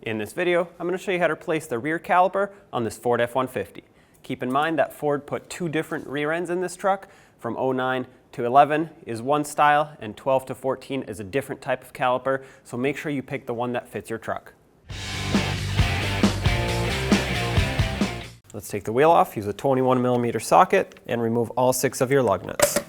In this video, I'm going to show you how to replace the rear caliper on this Ford F-150. Keep in mind that Ford put two different rear ends in this truck. From 09 to 11 is one style, and 12 to 14 is a different type of caliper, so make sure you pick the one that fits your truck. Let's take the wheel off, use a 21mm socket, and remove all 6 of your lug nuts.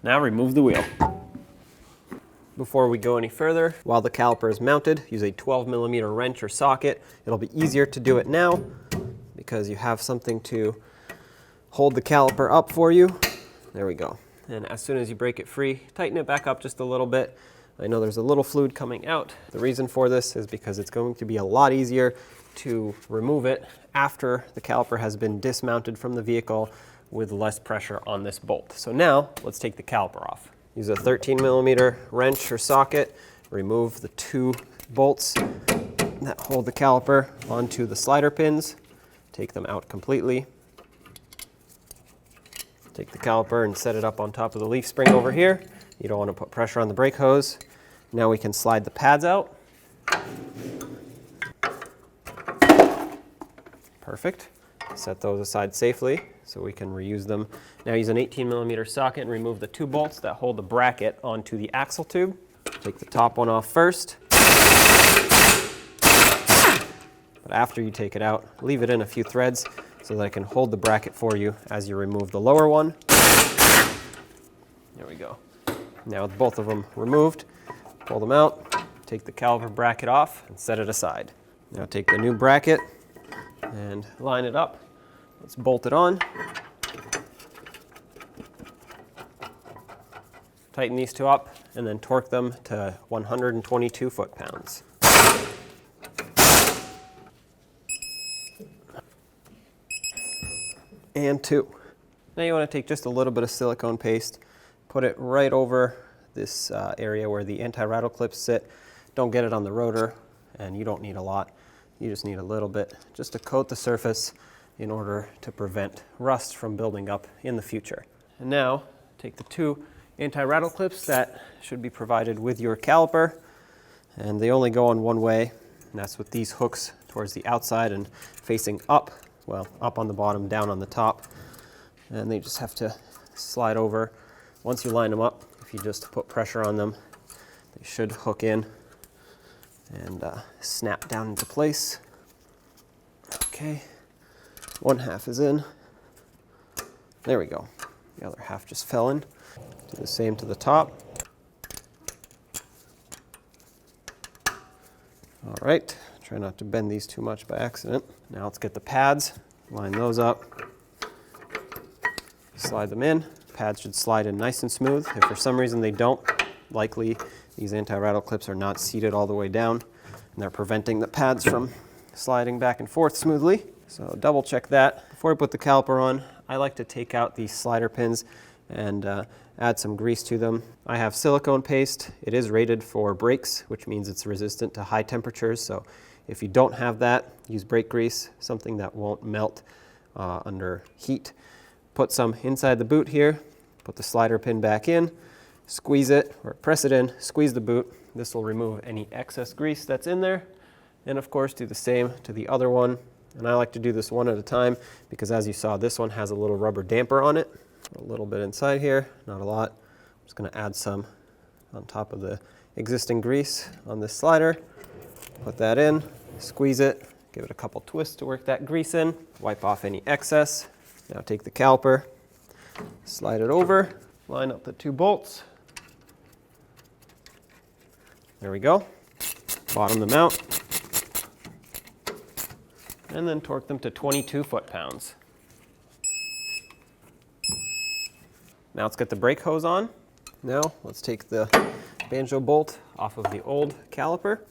Now remove the wheel. Before we go any further, while the caliper is mounted, use a 12mm wrench or socket. It'll be easier to do it now because you have something to hold the caliper up for you. There we go. And as soon as you break it free, tighten it back up just a little bit. I know there's a little fluid coming out. The reason for this is because it's going to be a lot easier to remove it after the caliper has been dismounted from the vehicle with less pressure on this bolt. So now, let's take the caliper off. Use a 13mm wrench or socket, remove the 2 bolts that hold the caliper onto the slider pins, take them out completely. Take the caliper and set it up on top of the leaf spring over here. You don't want to put pressure on the brake hose. Now we can slide the pads out. Perfect. Set those aside safely so we can reuse them. Now use an 18mm socket and remove the 2 bolts that hold the bracket onto the axle tube. Take the top one off first. But after you take it out, leave it in a few threads so that it can hold the bracket for you as you remove the lower one. There we go. Now with both of them removed, pull them out, take the caliper bracket off and set it aside. Now take the new bracket and line it up. Let's bolt it on. Tighten these 2 up and then torque them to 122 foot-pounds. And 2. Now you want to take just a little bit of silicone paste, put it right over this area where the anti-rattle clips sit. Don't get it on the rotor, and you don't need a lot. You just need a little bit just to coat the surface in order to prevent rust from building up in the future. And now take the 2 anti-rattle clips that should be provided with your caliper, and they only go on one way, and that's with these hooks towards the outside and facing up. Well, up on the bottom, down on the top, and they just have to slide over. Once you line them up, if you just put pressure on them, they should hook in and snap down into place. Okay, 1/2 is in. There we go. The other half just fell in. Do the same to the top. All right, try not to bend these too much by accident. Now let's get the pads, line those up, slide them in. Pads should slide in nice and smooth. If for some reason they don't, likely these anti-rattle clips are not seated all the way down and they're preventing the pads from sliding back and forth smoothly. So double check that. Before I put the caliper on, I like to take out these slider pins and add some grease to them. I have silicone paste. It is rated for brakes, which means it's resistant to high temperatures. So if you don't have that, use brake grease, something that won't melt under heat. Put some inside the boot here, put the slider pin back in, squeeze it or press it in, squeeze the boot. This will remove any excess grease that's in there. And of course, do the same to the other one. And I like to do this one at a time because as you saw, this one has a little rubber damper on it. A little bit inside here, not a lot. I'm just going to add some on top of the existing grease on this slider. Put that in, squeeze it, give it a couple twists to work that grease in, wipe off any excess. Now take the caliper, slide it over, line up the 2 bolts. There we go. Bottom them out. And then torque them to 22 foot-pounds. Now let's get the brake hose on. Now let's take the banjo bolt off of the old caliper.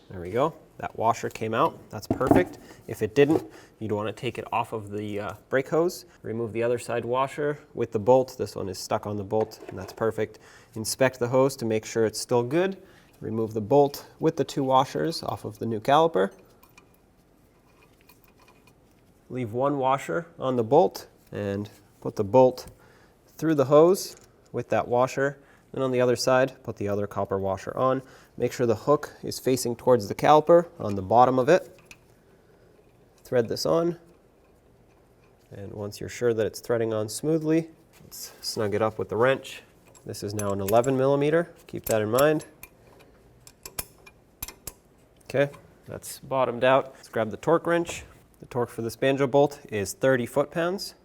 There we go. That washer came out. That's perfect. If it didn't, you'd want to take it off of the brake hose. Remove the other side washer with the bolt. This one is stuck on the bolt, and that's perfect. Inspect the hose to make sure it's still good. Remove the bolt with the 2 washers off of the new caliper. Leave 1 washer on the bolt and put the bolt through the hose with that washer. Then on the other side, put the other copper washer on. Make sure the hook is facing towards the caliper on the bottom of it. Thread this on. And once you're sure that it's threading on smoothly, let's snug it up with the wrench. This is now an 11 millimeter. Keep that in mind. Okay, that's bottomed out. Let's grab the torque wrench. The torque for this banjo bolt is 30 foot-pounds.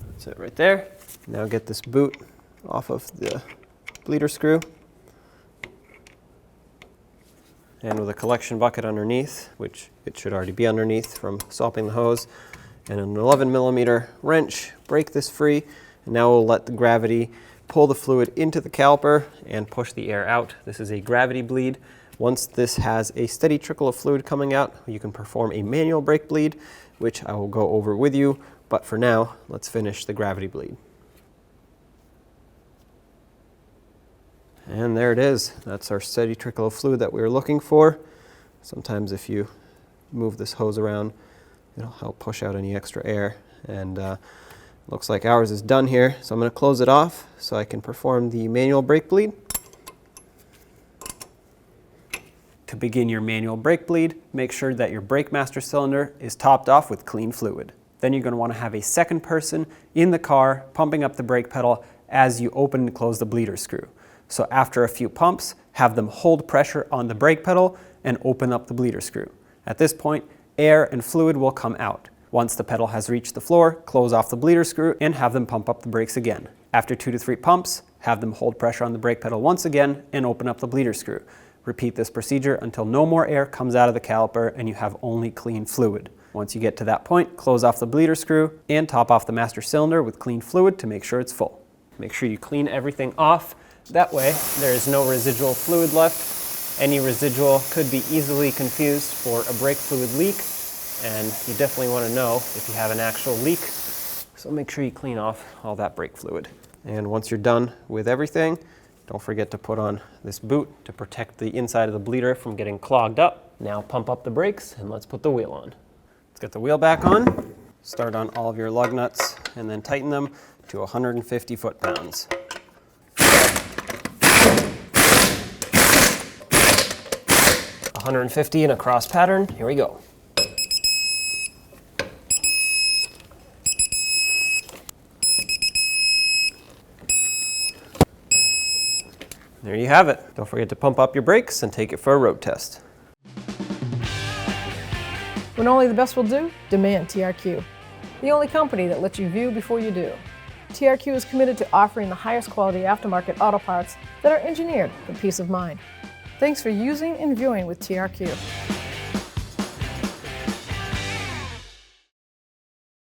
That's it right there. Now get this boot off of the bleeder screw. And with a collection bucket underneath, which it should already be underneath from swapping the hose, and an 11 millimeter wrench, break this free. And now we'll let the gravity pull the fluid into the caliper and push the air out. This is a gravity bleed. Once this has a steady trickle of fluid coming out, you can perform a manual brake bleed, which I will go over with you. But for now, let's finish the gravity bleed. And there it is. That's our steady trickle of fluid that we were looking for. Sometimes if you move this hose around, it'll help push out any extra air. And looks like ours is done here, so I'm going to close it off so I can perform the manual brake bleed. To begin your manual brake bleed, make sure that your brake master cylinder is topped off with clean fluid. Then you're going to want to have a second person in the car pumping up the brake pedal as you open and close the bleeder screw. So after a few pumps, have them hold pressure on the brake pedal and open up the bleeder screw. At this point, air and fluid will come out. Once the pedal has reached the floor, close off the bleeder screw and have them pump up the brakes again. After 2 to 3 pumps, have them hold pressure on the brake pedal once again and open up the bleeder screw. Repeat this procedure until no more air comes out of the caliper and you have only clean fluid. Once you get to that point, close off the bleeder screw and top off the master cylinder with clean fluid to make sure it's full. Make sure you clean everything off. That way, there is no residual fluid left. Any residual could be easily confused for a brake fluid leak, and you definitely want to know if you have an actual leak. So make sure you clean off all that brake fluid. And once you're done with everything, don't forget to put on this boot to protect the inside of the bleeder from getting clogged up. Now pump up the brakes and let's put the wheel on. Let's get the wheel back on. Start on all of your lug nuts and then tighten them to 150 foot-pounds. 150 in a cross pattern. Here we go. There you have it. Don't forget to pump up your brakes and take it for a road test. When only the best will do, demand TRQ. The only company that lets you view before you do. TRQ is committed to offering the highest quality aftermarket auto parts that are engineered for peace of mind. Thanks for using and viewing with TRQ.